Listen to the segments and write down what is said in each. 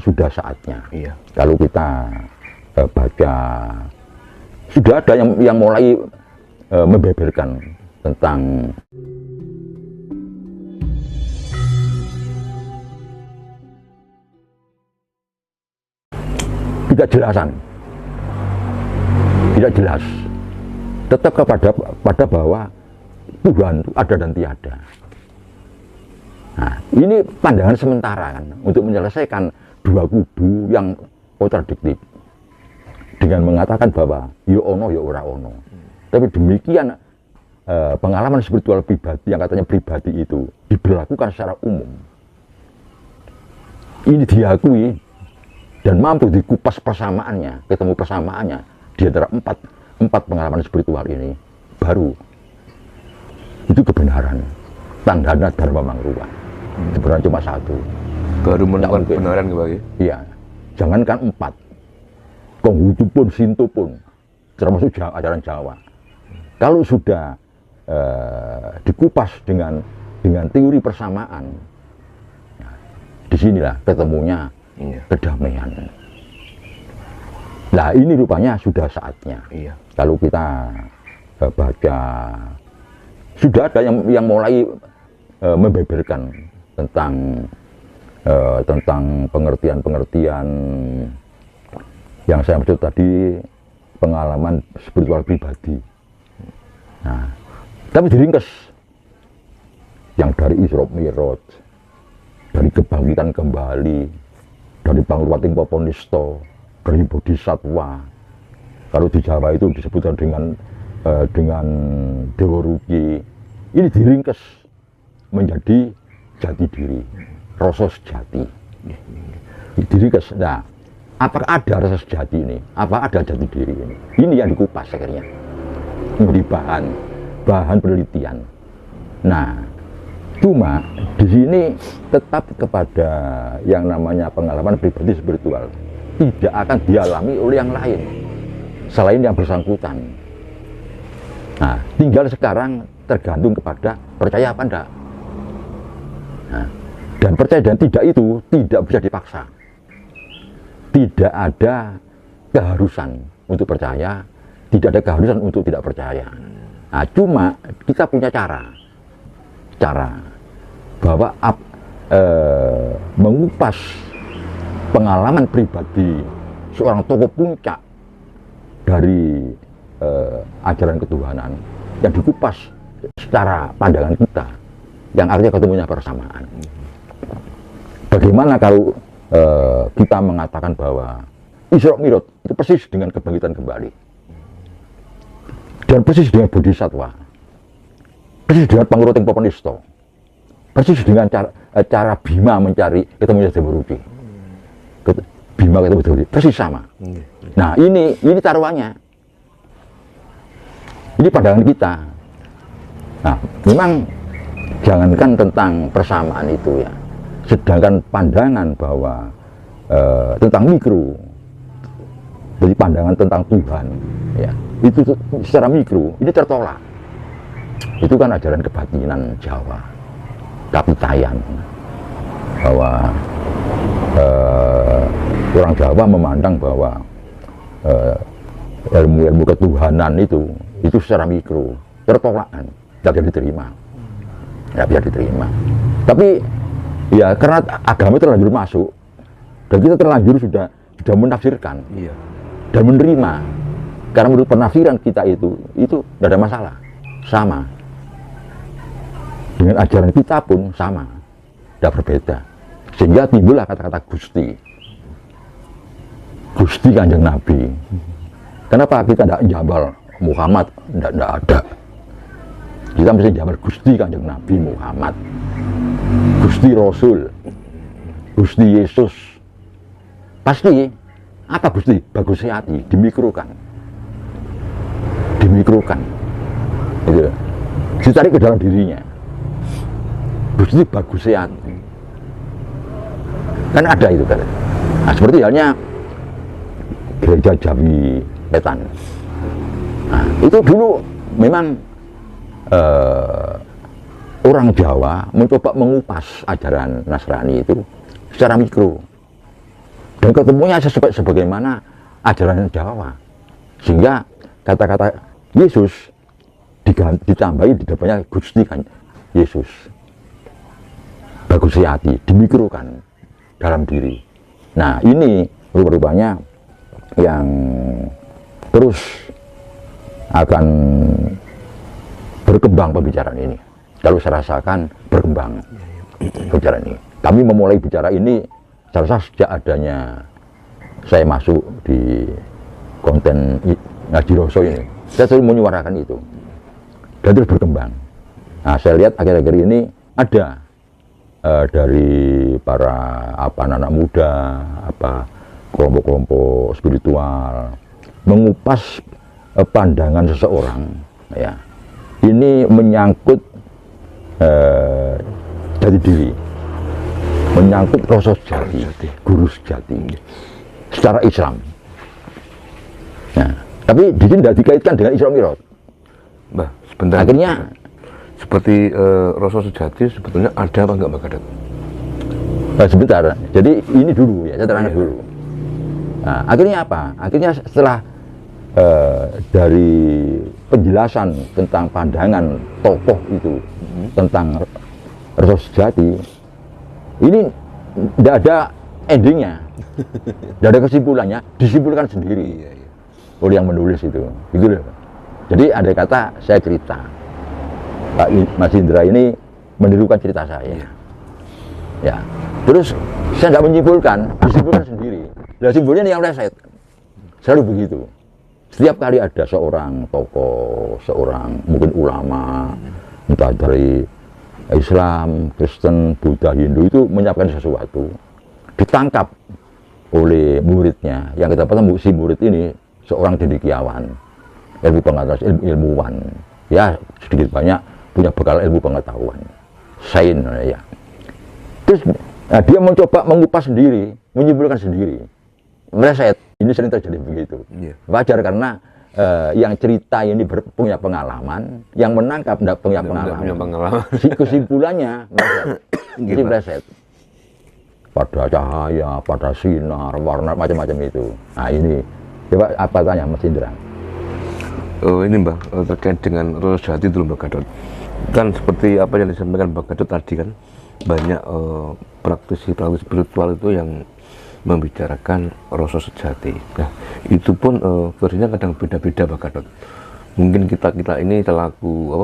Sudah saatnya. Iya. Kalau kita baca, sudah ada yang mulai membeberkan tentang tidak jelasan, tidak jelas, tetap pada bahwa Tuhan itu ada dan tiada. Nah, ini pandangan sementara kan untuk menyelesaikan dua kubu yang kontradiktif dengan mengatakan bahwa yo ono yo ora ono. Tapi demikian pengalaman spiritual pribadi yang katanya pribadi itu diberlakukan secara umum. Ini diakui dan mampu dikupas persamaannya, ketemu persamaannya di antara empat pengalaman spiritual ini, baru itu kebenaran. Tandana Dharma Mangruwa. Sebenarnya cuma satu. Baru menemukan kebenaran kembali. Iya. Jangankan 4. Konghucu pun, Sinto pun, termasuk ajaran Jawa. Kalau sudah dikupas dengan teori persamaan, disinilah ketemunya kedamaian. Nah, ini rupanya sudah saatnya. Iya. Kalau kita baca, sudah ada yang mulai membeberkan tentang pengertian-pengertian yang saya maksud tadi, pengalaman spiritual pribadi. Nah, tapi diringkes yang dari Isra Mi'raj, dari kebangkitan kembali, dari Pangruwating Poponista, dari Bodhisattva. Kalau di Jawa itu disebutkan dengan Dewa Ruki. Ini diringkes menjadi jati diri, rasa sejati. Diringkes. Nah, apakah ada rasa sejati ini? Apa ada jati diri ini? Ini yang dikupas akhirnya menjadi bahan penelitian. Nah, cuma di sini tetap kepada yang namanya pengalaman pribadi spiritual tidak akan dialami oleh yang lain selain yang bersangkutan. Nah, tinggal sekarang tergantung kepada percaya apa enggak. Nah, dan percaya dan tidak itu tidak bisa dipaksa. Tidak ada keharusan untuk percaya, tidak ada keharusan untuk tidak percaya. Nah, cuma kita punya cara bahwa mengupas pengalaman pribadi seorang tokoh puncak dari ajaran ketuhanan yang dikupas secara pandangan kita, yang artinya ketemunya persamaan. Bagaimana kalau kita mengatakan bahwa Isra Mi'raj itu persis dengan kebangkitan kembali, dan persis dengan Bodhisattva, persis dengan Pangruwating Poponista, persis dengan cara Bima mencari ketemunya Dewa Ruki. Bima ketemu Dewa Ruki, persis sama. Nah, ini taruhannya. Ini pandangan kita. Nah, memang jangankan tentang persamaan itu ya, sedangkan pandangan bahwa tentang mikro, jadi pandangan tentang Tuhan ya, itu secara mikro ini tertolak. Itu kan ajaran kebatinan Jawa, Kapitayan, bahwa orang Jawa memandang bahwa ilmu ketuhanan itu secara mikro, tertolak kan, tidak bisa diterima, tidak bisa diterima. Tapi ya karena agama terlanjur masuk dan kita terlanjur sudah menafsirkan dan menerima, karena menurut penafsiran kita itu tidak ada masalah, sama dengan ajaran kita pun sama, tidak berbeda, sehingga timbullah kata-kata Gusti Kanjeng Nabi. Kenapa kita tidak jabal Muhammad? Tidak ada. Kita mesti jabal Gusti Kanjeng Nabi Muhammad, Gusti Rasul, Gusti Yesus. Pasti apa Gusti? Bagus hati, dimikrokan, gitu. Ditarik ke dalam dirinya. Gusti bagus hati, kan ada itu kan. Nah, seperti halnya gereja Jawi Wetan. Nah, itu dulu memang orang Jawa mencoba mengupas ajaran Nasrani itu secara mikro. Dan ketemunya sebagaimana ajaran Jawa. Sehingga kata-kata Yesus ditambahi di depannya Gusti kan, Yesus. Bagus hati, dimikrokan dalam diri. Nah, ini rupa-rupanya yang terus akan berkembang pembicaraan ini. Kalau saya rasakan berkembang pembicaraan ini. Kami memulai bicara ini saya rasa sejak adanya saya masuk di konten Ngaji Roso ini. Saya selalu menyuarakan itu. Dan terus berkembang. Nah, saya lihat akhir-akhir ini ada dari para anak muda, kelompok-kelompok spiritual mengupas pandangan seseorang, ya. Ini menyangkut jati diri, menyangkut rasa sejati, guru sejati secara Islam. Nah, tapi di sini tidak dikaitkan dengan Isra Mi'raj. Mbah, sebentar. Akhirnya seperti rasa sejati sebetulnya ada apa enggak Mbak Gadot? Sebentar, jadi ini dulu ya, saya terangkan dulu. Nah, akhirnya apa? Akhirnya setelah dari penjelasan tentang pandangan tokoh itu tentang rasa sejati, ini tidak ada endingnya, tidak ada kesimpulannya, disimpulkan sendiri oleh yang menulis itu, gitu loh. Jadi ada kata saya cerita, Pak Mas Indra ini menirukan cerita saya, ya. Terus saya tidak menyimpulkan, disimpulkan sendiri. Nah, simpulnya yang leset, selalu begitu. Setiap kali ada seorang tokoh, seorang mungkin ulama, entah dari Islam, Kristen, Buddha, Hindu itu menyiapkan sesuatu, ditangkap oleh muridnya. Yang kita tahu si murid ini seorang cendekiawan, ilmu pengetahuan, ilmuwan, ya sedikit banyak punya bekal ilmu pengetahuan, sains ya. Terus dia mencoba mengupas sendiri, menyimpulkan sendiri, meleset. Ini sering terjadi begitu. Wajar karena yang cerita ini punya pengalaman, yang menangkap tidak punya pengalaman. Kesimpulannya meleset. Pada cahaya, pada sinar, warna macam-macam itu. Nah ini, coba apa tanya Mas Indra? Ini Mbak, terkait dengan rasa sejati dulu Mbak Gadot. Kan seperti apa yang disampaikan Mbak Gadot tadi kan, banyak praktisi spiritual itu yang membicarakan rasa sejati. Nah, itu pun versinya kadang beda-beda Mbak Gadot. Mungkin kita ini selaku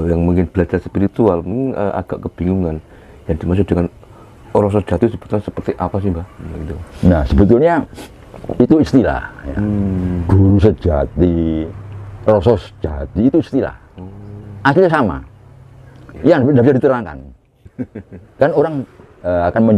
yang mungkin belajar spiritual mungkin agak kebingungan yang dimaksud dengan rasa sejati sebetulnya seperti apa sih Mbak? Gitu. Nah, sebetulnya itu istilah. Ya. Guru sejati, rasa sejati itu istilah. Akhirnya sama. Yang tidak bisa diterangkan. Kan orang akan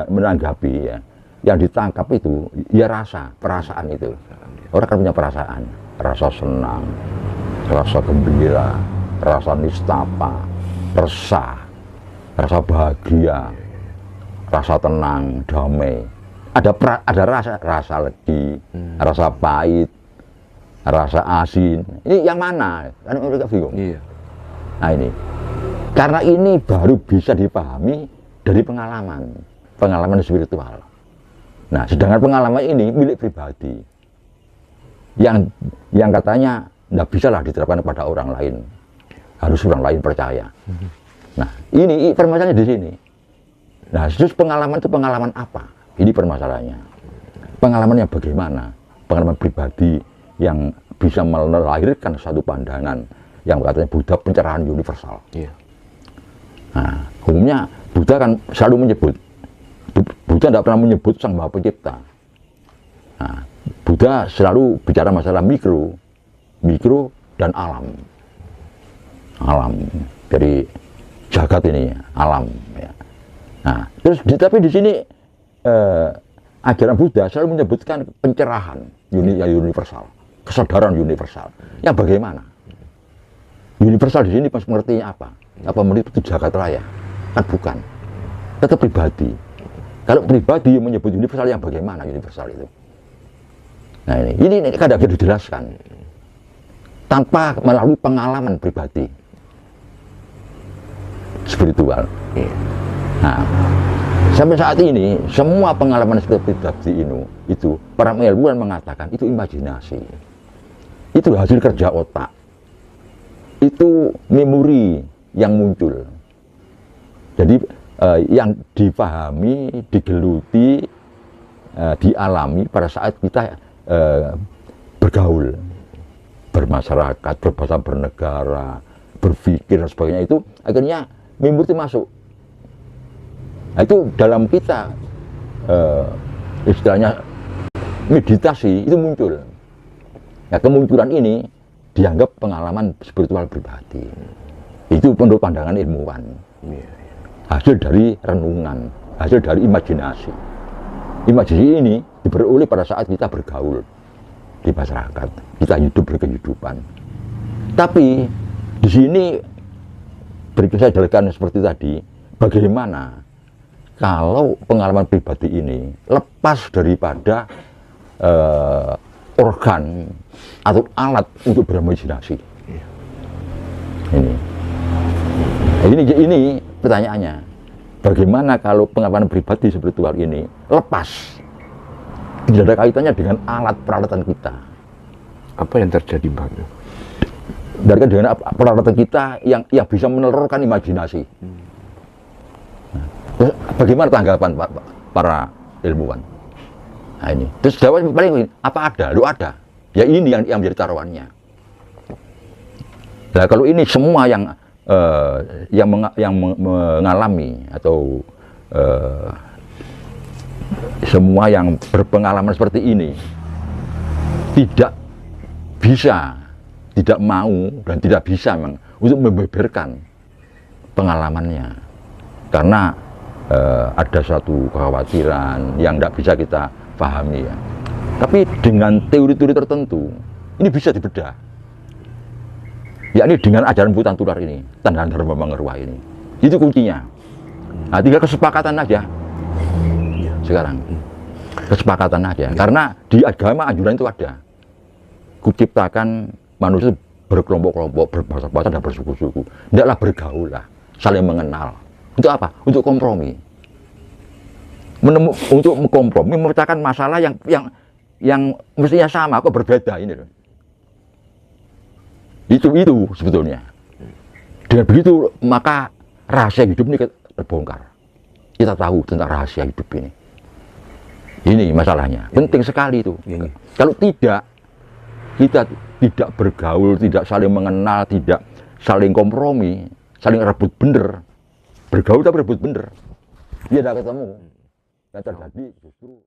menanggapi ya. Yang ditangkap itu ya perasaan itu. Orang kan punya perasaan, rasa senang, rasa gembira, rasa nistapa, resah, rasa bahagia, rasa tenang, damai. Ada rasa letih, rasa pahit, rasa asin. Ini yang mana? Kan mereka bingung. Iya. Nah ini, karena ini baru bisa dipahami dari pengalaman spiritual. Nah, sedangkan pengalaman ini milik pribadi, yang katanya tidak bisa lah diterapkan pada orang lain, harus orang lain percaya. Nah, ini permasalahannya di sini. Nah, terus pengalaman itu pengalaman apa? Ini permasalahannya. Pengalaman yang bagaimana? Pengalaman pribadi yang bisa melahirkan satu pandangan yang katanya Buddha pencerahan universal. Iya. Nah, umumnya Buddha kan selalu menyebut, Buddha tidak pernah menyebut Sang Maha Pencipta. Nah, Buddha selalu bicara masalah mikro dan alam. Alam, dari jagat ini, alam. Ya. Nah, terus tapi di sini ajaran Buddha selalu menyebutkan pencerahan universal, kesadaran universal. Yang bagaimana? Universal di sini pas mengertinya apa? Apa menurut itu jagat raya? Kan bukan. Tetap pribadi. Kalau pribadi yang menyebut universal yang bagaimana universal itu? Nah ini kadang bisa dijelaskan tanpa melalui pengalaman pribadi spiritual. Nah, Sampai saat ini, semua pengalaman seperti itu para ilmuwan mengatakan itu imajinasi. Itu hasil kerja otak. Itu memori yang muncul. Jadi yang dipahami, digeluti, dialami pada saat kita bergaul, bermasyarakat, berbahasa, bernegara, berpikir dan sebagainya, itu akhirnya memori itu masuk. Nah, itu dalam kita istilahnya meditasi itu muncul. Nah, kemunculan ini dianggap pengalaman spiritual pribadi. Itu menurut pandangan ilmuwan. Hasil dari renungan, hasil dari imajinasi. Imajinasi ini diperoleh pada saat kita bergaul di masyarakat, kita hidup berkehidupan. Tapi di sini berikut saya jelaskan seperti tadi, bagaimana kalau pengalaman pribadi ini lepas daripada organ atau alat untuk berimajinasi. Ini pertanyaannya. Bagaimana kalau pengalaman pribadi spiritual ini lepas, tidak ada kaitannya dengan alat peralatan kita? Apa yang terjadi, Bang? Dengan peralatan kita yang bisa menelurkan imajinasi. Terus bagaimana tanggapan para ilmuwan? Nah ini. Terus jawaban paling apa ada? Lu ada. Ya ini yang menjadi taruhannya. Nah kalau ini semua yang mengalami atau semua yang berpengalaman seperti ini tidak bisa, tidak mau dan tidak bisa untuk membeberkan pengalamannya, karena ada suatu kekhawatiran yang tidak bisa kita pahami ya. Tapi dengan teori-teori tertentu ini bisa dibedah, yakni dengan ajaran Putan Tular ini, tanda dharma mangerwa ini. Itu kuncinya. Nah, tinggal kesepakatan aja sekarang, kesepakatan aja. Karena di agama anjuran itu ada, kuciptakan manusia berkelompok-kelompok, berbahasa-bahasa dan bersuku-suku. Tidaklah bergaul lah, saling mengenal. Untuk apa? Untuk kompromi. Untuk kompromi, memecahkan masalah yang mestinya sama, kok berbeda ini loh. Itu sebetulnya. Dengan begitu maka rahasia hidup ini terbongkar. Kita tahu tentang rahasia hidup ini. Ini masalahnya. Penting sekali itu. Kalau tidak, kita tidak bergaul, tidak saling mengenal, tidak saling kompromi, saling rebut bener. Bergaul tapi rebut bener. Dia tidak ketemu. Dan terjadi justru